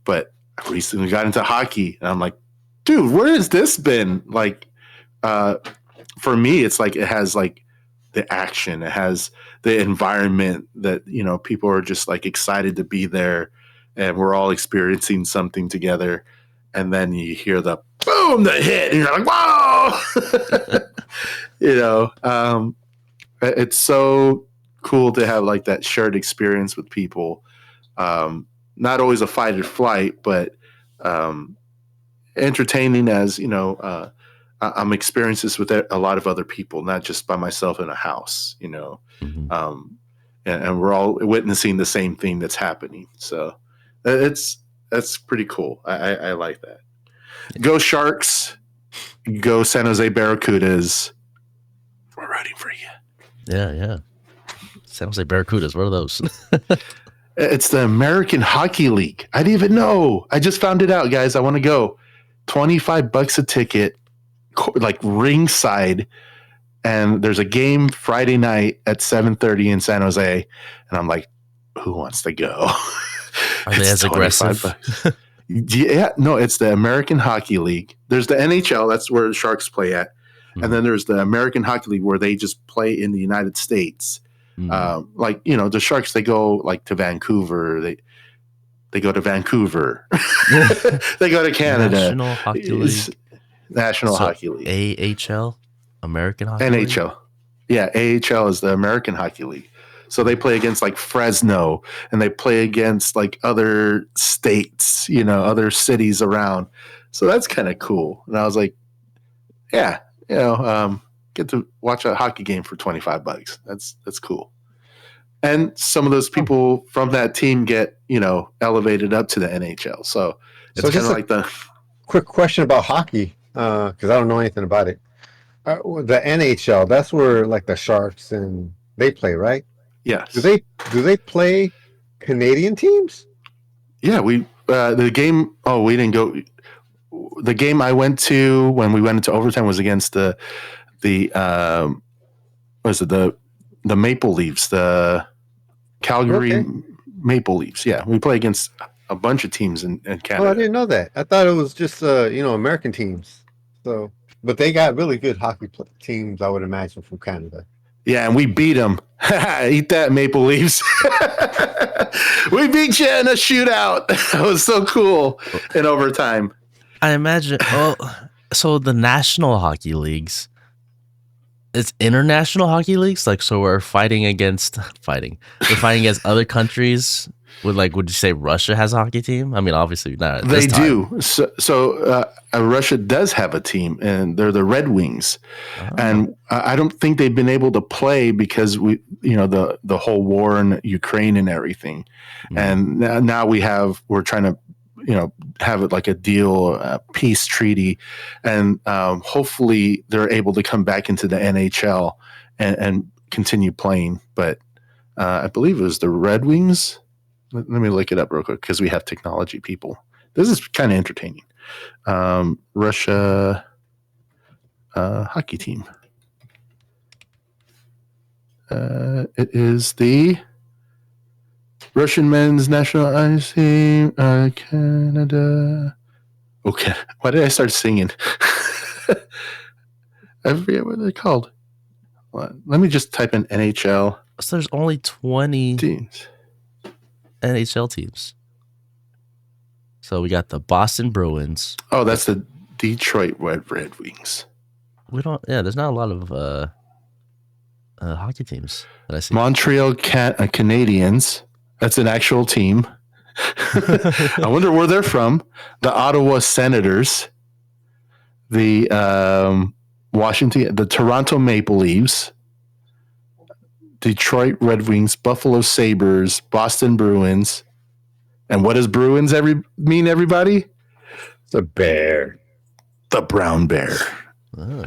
but I recently got into hockey, and I'm like, dude, where has this been? Like, uh, for me, it's like it has like the action, it has the environment that people are just like excited to be there, and we're all experiencing something together, and then you hear the boom, the hit, and you're like, whoa, it's so cool to have like that shared experience with people. Not always a fight or flight, but um, entertaining as I'm experiencing this with a lot of other people, not just by myself in a house. Mhm. And we're all witnessing the same thing that's happening. So that's pretty cool. I like that. Go Sharks! Go San Jose Barracudas! We're rooting for you. Yeah. San Jose Barracudas. What are those? It's the American Hockey League. I didn't even know. I just found it out, guys. I want to go. $25 a ticket, like ringside, and there's a game Friday night at 7:30 in San Jose, and I'm like, who wants to go? Are they as aggressive? $25. Yeah, no, it's the American Hockey League. There's the NHL, that's where the Sharks play at, and then there's the American Hockey League where they just play in the United States. Like the Sharks, they go like to Vancouver. They go to Vancouver. They go to Canada. National Hockey League. National Hockey League. AHL, American Hockey League. NHL. Yeah, AHL is the American Hockey League. So they play against like Fresno, and they play against like other states, other cities around. So that's kind of cool. And I was like, yeah, get to watch a hockey game for $25. That's cool. And some of those people from that team get, elevated up to the NHL. So it's kind of like the quick question about hockey, because I don't know anything about it. The NHL, that's where like the Sharks and they play, right? yes. Do they play Canadian teams? Yeah, the game. Oh, we didn't go. The game I went to when we went into overtime was against the Maple Leafs, the Calgary Maple Leafs. Yeah, we play against a bunch of teams in Canada. Oh, I didn't know that. I thought it was just American teams. So, but they got really good hockey teams, I would imagine, from Canada. Yeah, and we beat them. Eat that, Maple Leafs. We beat you in a shootout. That was so cool in overtime. I imagine. So the National Hockey Leagues, it's international hockey leagues. Like, so we're fighting against other countries. Would you say Russia has a hockey team? I mean, obviously not. They do. So Russia does have a team, and they're the Red Wings. Oh. And I don't think they've been able to play because the whole war in Ukraine and everything. And now we're trying to have it like a deal, a peace treaty, and hopefully they're able to come back into the NHL and continue playing. But I believe it was the Red Wings. Let me look it up real quick because we have technology people. This is kind of entertaining. Russia hockey team. It is the Russian men's national ice team, Canada. Okay, why did I start singing? I forget what they're called. Let me just type in NHL. So there's only 20 teams. NHL teams. So we got the Boston Bruins. Oh, that's the Detroit Red Wings. There's not a lot of hockey teams that I see. Montreal Canadiens. That's an actual team. I wonder where they're from. The Ottawa Senators. The the Toronto Maple Leafs. Detroit Red Wings, Buffalo Sabres, Boston Bruins. And what does Bruins mean, everybody? It's a bear. The brown bear. Oh.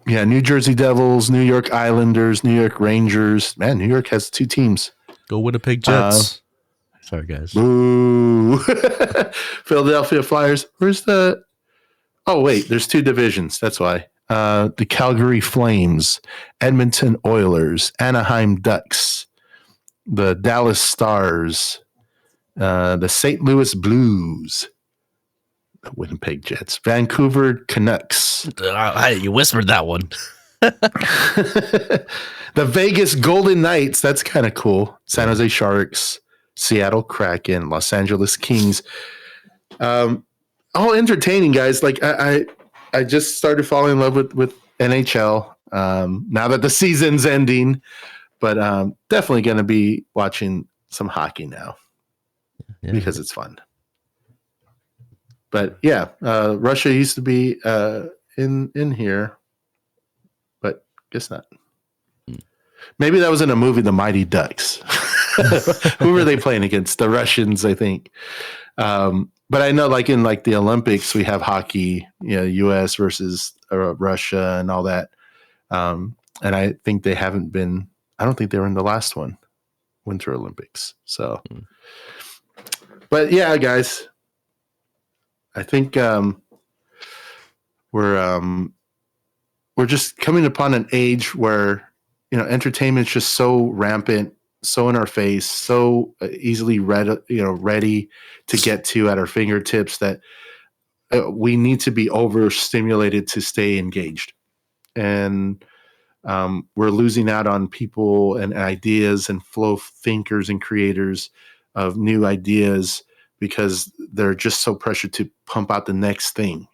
Yeah, New Jersey Devils, New York Islanders, New York Rangers. Man, New York has 2 teams. Go Winnipeg Jets. Sorry, guys. Boo. Philadelphia Flyers. Where's the... Oh, wait, there's 2 divisions. That's why. The Calgary Flames, Edmonton Oilers, Anaheim Ducks, the Dallas Stars, the St. Louis Blues, the Winnipeg Jets, Vancouver Canucks. You whispered that one. The Vegas Golden Knights. That's kind of cool. San Jose Sharks, Seattle Kraken, Los Angeles Kings. All entertaining, guys. Like I just started falling in love with NHL now that the season's ending, but definitely going to be watching some hockey now because it's fun. But yeah, Russia used to be in here, but guess not. Maybe that was in a movie, The Mighty Ducks. Who were they playing against? The Russians, I think. But I know, like in the Olympics, we have hockey, U.S. versus Russia and all that. And I think they haven't been. I don't think they were in the last one, Winter Olympics. So, but yeah, guys, I think we're just coming upon an age where entertainment's just so rampant, so in our face, so easily ready to get to at our fingertips that we need to be overstimulated to stay engaged. And we're losing out on people and ideas and flow thinkers and creators of new ideas because they're just so pressured to pump out the next thing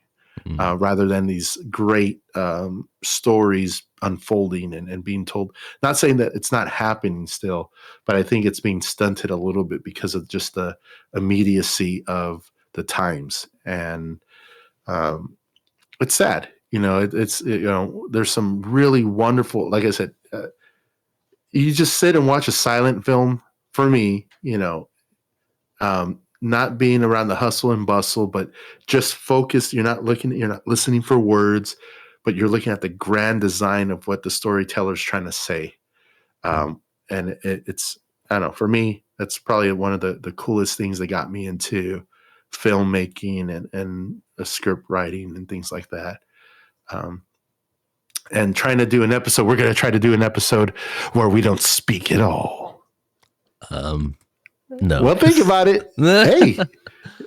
rather than these great stories unfolding and being told. Not saying that it's not happening still, but I think it's being stunted a little bit because of just the immediacy of the times. And it's sad. There's some really wonderful, like I said, you just sit and watch a silent film for me, not being around the hustle and bustle, but just focused. You're not listening for words, but you're looking at the grand design of what the storyteller's trying to say. And it's, I don't know, for me, that's probably one of the coolest things that got me into filmmaking and script writing and things like that. And trying to do an episode, we're going to try to do an episode where we don't speak at all. No. Well, think about it.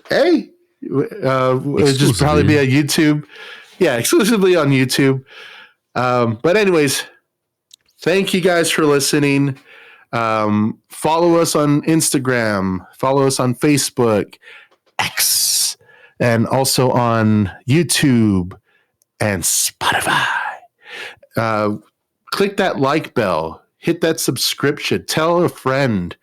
Hey, it'd just probably be a YouTube. Yeah, exclusively on YouTube. But anyways, thank you guys for listening. Follow us on Instagram. Follow us on Facebook, X, and also on YouTube and Spotify. Click that like bell. Hit that subscription. Tell a friend.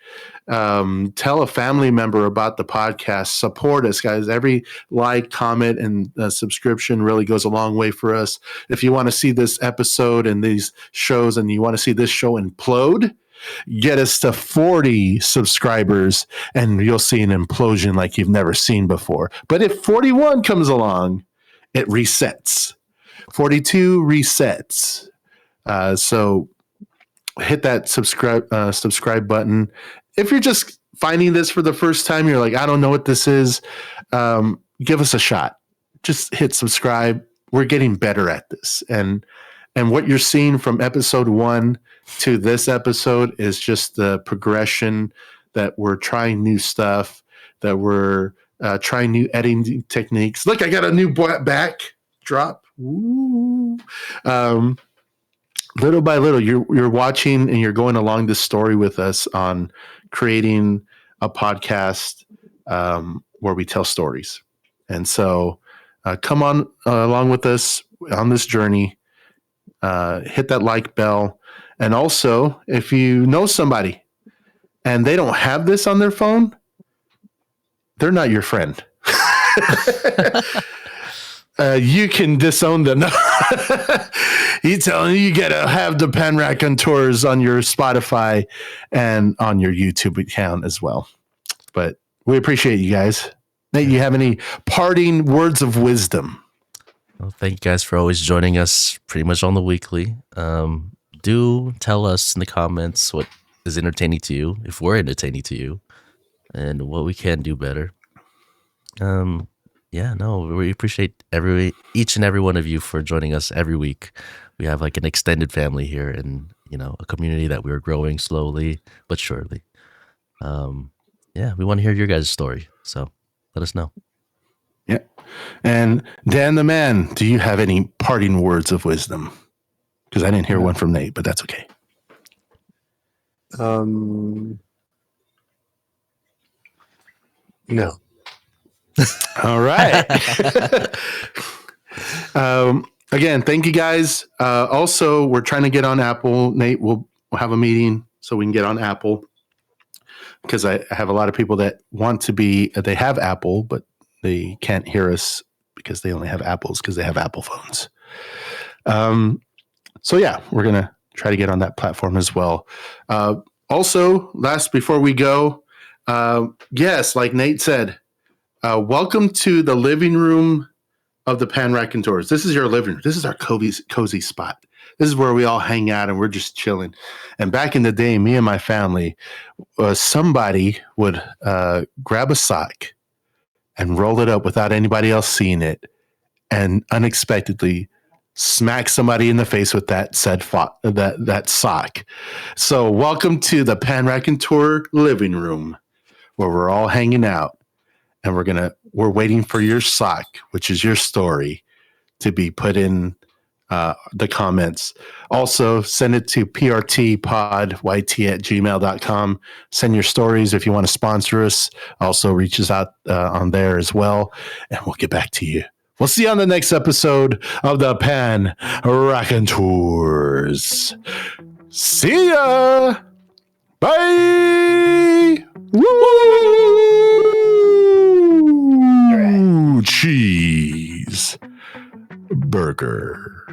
Tell a family member about the podcast. Support us, guys. Every like, comment, and subscription really goes a long way for us. If you want to see this episode and these shows and you want to see this show implode, get us to 40 subscribers, and you'll see an implosion like you've never seen before. But if 41 comes along, it resets. 42 resets. So hit that subscribe button. If you're just finding this for the first time, you're like, I don't know what this is. Give us a shot. Just hit subscribe. We're getting better at this. And what you're seeing from episode 1 to this episode is just the progression, that we're trying new stuff, that we're trying new editing techniques. Look, I got a new backdrop. Woo. Little by little, you're watching and you're going along this story with us on creating a podcast where we tell stories. And so come on along with us on this journey. Hit that like bell. And also, if you know somebody and they don't have this on their phone, they're not your friend. You can disown them. You telling you gotta have the PanRaconTeurs on your Spotify and on your YouTube account as well. But we appreciate you guys. Nate, you have any parting words of wisdom? Well, thank you guys for always joining us pretty much on the weekly. Do tell us in the comments what is entertaining to you, if we're entertaining to you, and what we can do better. We appreciate each and every one of you for joining us every week. We have like an extended family here, and a community that we're growing slowly but surely. We want to hear your guys' story, so let us know. Yeah. And Dan the man, do you have any parting words of wisdom? Because I didn't hear one from Nate, but that's okay. No. All right. Again, thank you guys. Also, we're trying to get on Apple. Nate, we'll have a meeting so we can get on Apple, because I have a lot of people that want to be, they have Apple, but they can't hear us because they only have Apples because they have Apple phones. So yeah, we're going to try to get on that platform as well. Also, before we go, yes, like Nate said, welcome to the living room of the PanRaconTeurs. This is your living room. This is our cozy spot. This is where we all hang out and we're just chilling. And back in the day, me and my family, somebody would grab a sock and roll it up without anybody else seeing it, and unexpectedly smack somebody in the face with that sock. So welcome to the PanRaconTeur living room, where we're all hanging out, and we're waiting for your sock, which is your story, to be put in the comments. Also, send it to prtpodyt@gmail.com. Send your stories if you want to sponsor us. Also, reach us out on there as well, and we'll get back to you. We'll see you on the next episode of the PanRaconTeurs. See ya! Bye! Woo! Cheese burger.